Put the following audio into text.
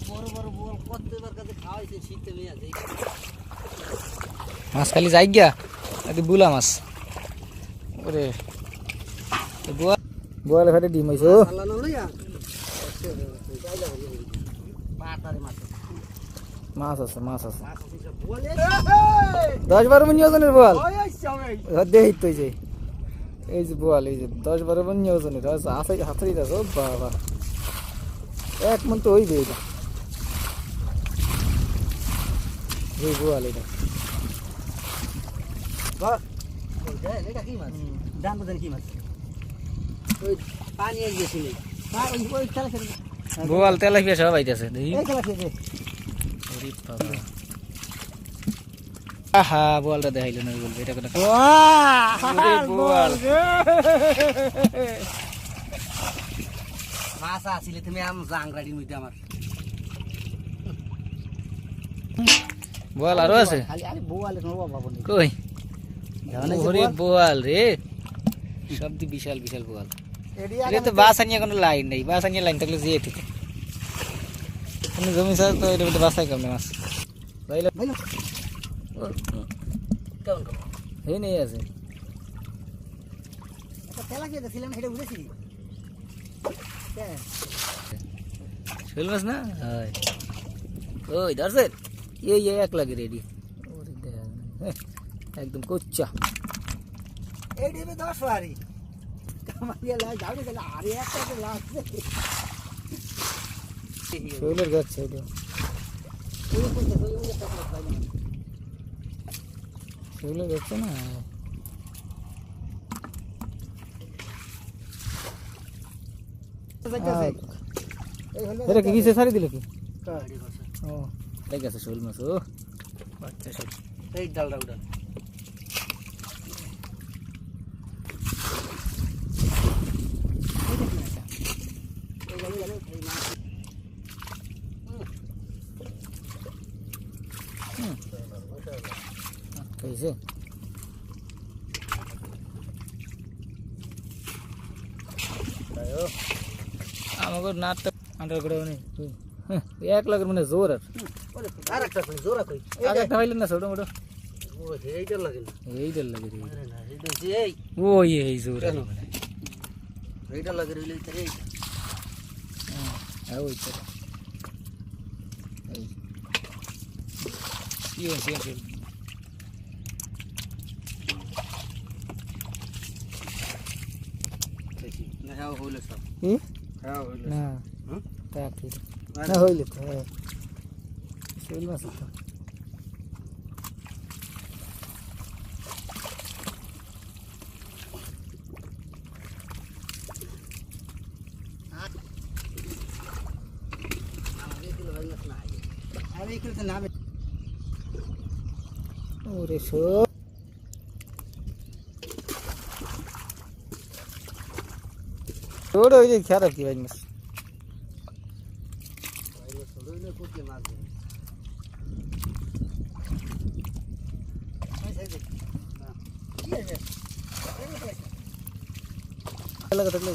বড় বড় বোয়াল কতবার কাছে খাওয়াইছে শীতে মেয়ে আছে মাছ খালি যাই গিয়া আদি বুলা মাছ ওরে বোয়াল বোয়াল খাতে ডিম হইছে ও আল্লাহ না লইয়া পাতারে মাছ মাছ আছে মাছ আছে বলে 10-12 মণ ওজনের বোয়াল ওই আইছে দেই তো এই যে বোয়াল এই যে 10-12 মণ ওজনের আছে হাতেই আছে ও বাবা এক মণ তো হইবে এটা এই বোয়াল এটা বাহ এটা কি মাছ জানবো জানি কি মাছ ওই পানি গেছিল আর ওই খেলা খেলে বোয়াল তেলাপিয়া সব আইতাছে দেখি এই খেলা খেলে ওরে বাবা আহা বোয়ালটা দেখাইলো না বলবে এটা কোন ওরে বোয়াল মাছ আসিলে তুমি আম জাংরাডির মধ্যে আমার বোয়াল আরো আছে খালি আরে বোয়ালে কোনো বাবা নেই কই ওরে বোয়াল রে সবদি বিশাল বিশাল বোয়াল এটা তো বাসানিয়া কোনো লাইন নাই বাসানিয়া লাইন থাকলে যে ঠিক তুমি জমি স্যার তো এটা মধ্যে বাসাই কেমন মাছ ভাইলা ভাই কেমন এই নেই আছে একটা তেলা খেয়ে ছিলাম এটা বুঝেছি শোল মাছ না হয় ওই ধরছে এই এক লাগে রেডি ওরে দেখা একদম কোচ্চা এই দেবে 10 বারি কামাইয়া লাই যাবে গেল আরে একটা তো লাগছে শোলের গাছ এটা শোলের গাছ না এটা কি কিসে ছাড়ি দিল কি ও ঠিক আছে শোল মাছ ও বাচ্চা শোল এই ডালটা উড়াল कैसे আমাকে নাটটা আন্ডার করে মানে এক লাখের মানে জোর আর একটা কই জোরা কই আর একটা হইলেন না ছোট মোটো ও এইটার লাগে না এইটার লাগে রে আরে না এইটা হচ্ছে এই ওই এই জোর এইটার লাগে রইলে তো এই হ্যাঁ ওই তো এই সিও না হ্যাঁ হইলো সব হ্যাঁ হইলো না হুম তা ঠিক না হইলো তো শোল মাছ তো আরে এই করতে নামে ওরে শোল ছোট ওই যে খারাপ কি ভাই মাছ রইলে কোকে মাছ লাগা থাকলে